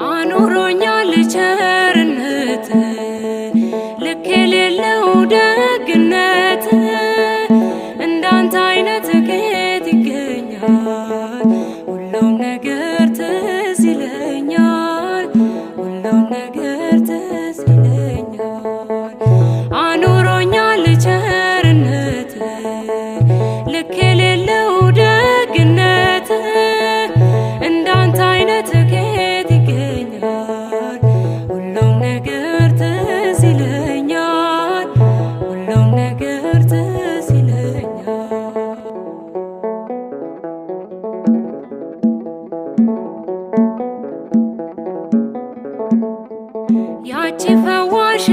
አኑሮኛል ቸርነት ልክ የሌለው ደግነት እንዳንተ አይነት ከየት ይገኛል? ሁሉም ነገር ትዝ ይለኛል፣ ሁሉም ነገር ትዝ ይለኛል። አኑሮኛል ቸርነት ልክ የሌለው ደግነት እንዳንተ አይነት ከየት ይገኛል? ሁሉም ነገር ትዝ ይለኛል፣ ሁሉም ነገር ትዝ ይለኛል። ያቺ ፈዋሽ